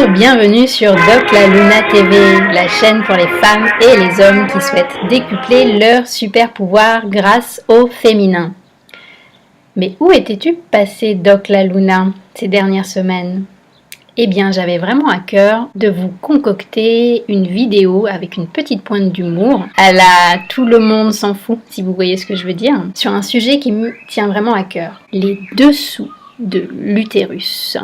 Bonjour, bienvenue sur Doc La Luna TV, la chaîne pour les femmes et les hommes qui souhaitent décupler leur super pouvoir grâce au féminin. Mais où étais-tu passé, Doc La Luna, ces dernières semaines? Eh bien, j'avais vraiment à cœur de vous concocter une vidéo avec une petite pointe d'humour, à la tout le monde s'en fout, si vous voyez ce que je veux dire, sur un sujet qui me tient vraiment à cœur, les dessous de l'utérus.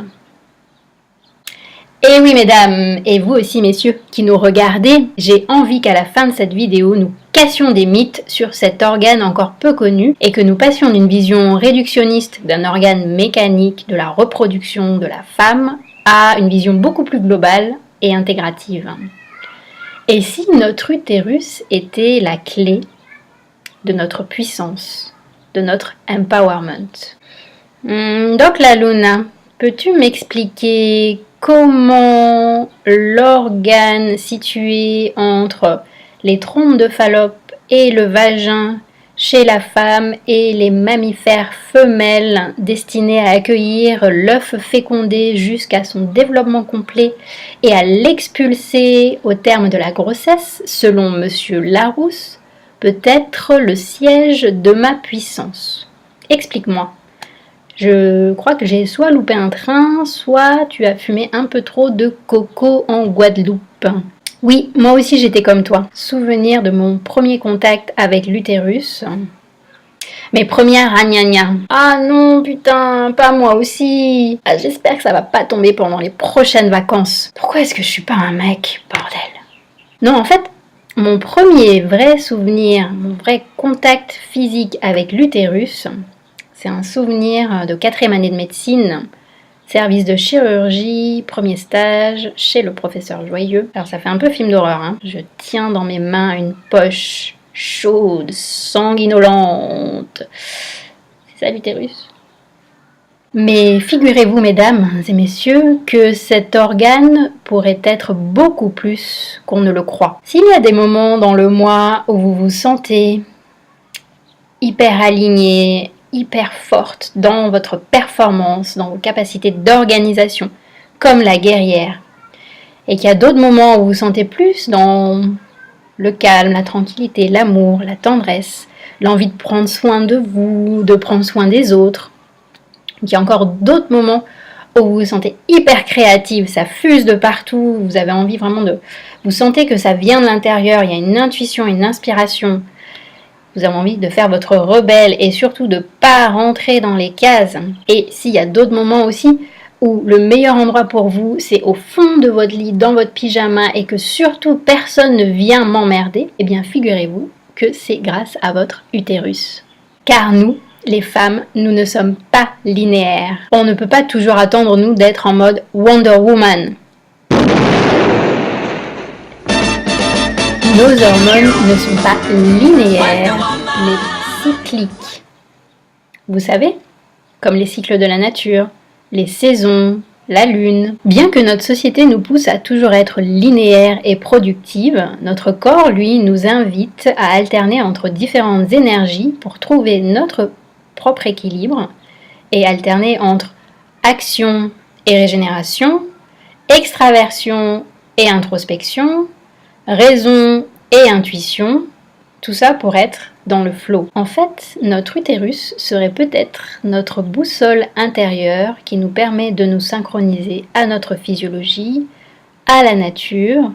Et oui mesdames, et vous aussi messieurs qui nous regardez, j'ai envie qu'à la fin de cette vidéo, nous cassions des mythes sur cet organe encore peu connu et que nous passions d'une vision réductionniste d'un organe mécanique de la reproduction de la femme à une vision beaucoup plus globale et intégrative. Et si notre utérus était la clé de notre puissance, de notre empowerment? Donc la Luna, peux-tu m'expliquer comment l'organe situé entre les trompes de Fallope et le vagin chez la femme et les mammifères femelles destinés à accueillir l'œuf fécondé jusqu'à son développement complet et à l'expulser au terme de la grossesse, selon Monsieur Larousse, peut être le siège de ma puissance? Explique-moi. Je crois que j'ai soit loupé un train, soit tu as fumé un peu trop de coco en Guadeloupe. Oui, moi aussi j'étais comme toi. Souvenir de mon premier contact avec l'utérus. Mes premières ragnagnas. Ah non, putain, pas moi aussi. Ah, j'espère que ça va pas tomber pendant les prochaines vacances. Pourquoi est-ce que je suis pas un mec, bordel? Non, en fait, mon premier vrai souvenir, mon vrai contact physique avec l'utérus, c'est un souvenir de 4e année de médecine, service de chirurgie, premier stage chez le professeur Joyeux. Alors ça fait un peu film d'horreur, hein. Je tiens dans mes mains une poche chaude, sanguinolente. C'est ça l'utérus? Mais figurez-vous, mesdames et messieurs, que cet organe pourrait être beaucoup plus qu'on ne le croit. S'il y a des moments dans le mois où vous vous sentez hyper aligné, hyper forte dans votre performance, dans vos capacités d'organisation, comme la guerrière, et qu'il y a d'autres moments où vous vous sentez plus dans le calme, la tranquillité, l'amour, la tendresse, l'envie de prendre soin de vous, de prendre soin des autres, qu'il y a encore d'autres moments où vous vous sentez hyper créative, ça fuse de partout, vous avez envie vraiment de... Vous sentez que ça vient de l'intérieur, il y a une intuition, une inspiration. Vous avez envie de faire votre rebelle et surtout de ne pas rentrer dans les cases. Et s'il y a d'autres moments aussi où le meilleur endroit pour vous, c'est au fond de votre lit, dans votre pyjama et que surtout personne ne vient m'emmerder, eh bien figurez-vous que c'est grâce à votre utérus. Car nous, les femmes, nous ne sommes pas linéaires. On ne peut pas toujours attendre nous d'être en mode Wonder Woman. Nos hormones ne sont pas linéaires, mais cycliques. Vous savez, comme les cycles de la nature, les saisons, la lune. Bien que notre société nous pousse à toujours être linéaire et productive, notre corps, lui, nous invite à alterner entre différentes énergies pour trouver notre propre équilibre et alterner entre action et régénération, extraversion et introspection, raison et intuition, tout ça pour être dans le flow. En fait, notre utérus serait peut-être notre boussole intérieure qui nous permet de nous synchroniser à notre physiologie, à la nature,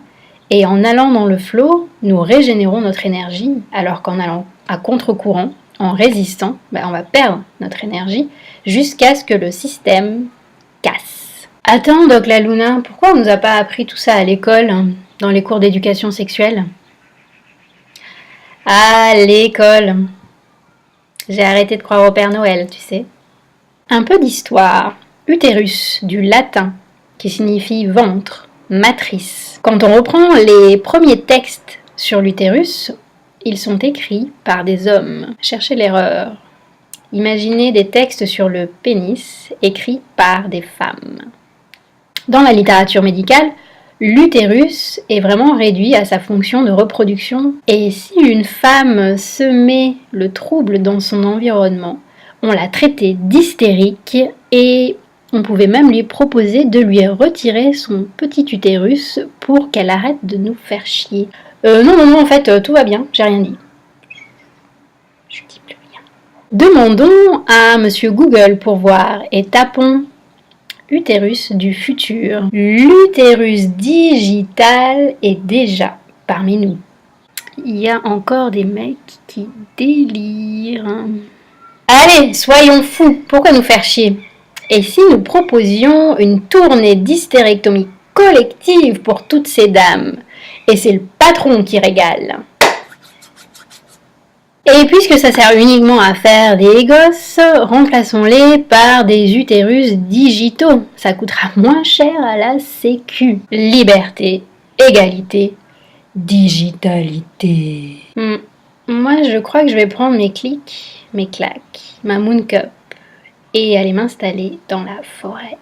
et en allant dans le flow, nous régénérons notre énergie, alors qu'en allant à contre-courant, en résistant, on va perdre notre énergie jusqu'à ce que le système casse. Attends, Doc La Luna, pourquoi on nous a pas appris tout ça à l'école, dans les cours d'éducation sexuelle? À l'école. J'ai arrêté de croire au Père Noël, tu sais. Un peu d'histoire. Utérus, du latin, qui signifie ventre, matrice. Quand on reprend les premiers textes sur l'utérus, ils sont écrits par des hommes. Cherchez l'erreur. Imaginez des textes sur le pénis écrits par des femmes. Dans la littérature médicale, l'utérus est vraiment réduit à sa fonction de reproduction. Et si une femme semait le trouble dans son environnement, on la traitait d'hystérique et On pouvait même lui proposer de lui retirer son petit utérus pour qu'elle arrête de nous faire chier. Non, en fait, tout va bien, j'ai rien dit. Je dis plus rien. Demandons à Monsieur Google pour voir et tapons utérus du futur. L'utérus digital est déjà parmi nous. Il y a encore des mecs qui délirent. Allez, soyons fous, pourquoi nous faire chier? Et si nous proposions une tournée d'hystérectomie collective pour toutes ces dames? Et c'est le patron qui régale. Et puisque ça sert uniquement à faire des gosses, remplaçons-les par des utérus digitaux. Ça coûtera moins cher à la sécu. Liberté, égalité, digitalité. Moi, je crois que je vais prendre mes clics, mes claques, ma Moon Cup et aller m'installer dans la forêt.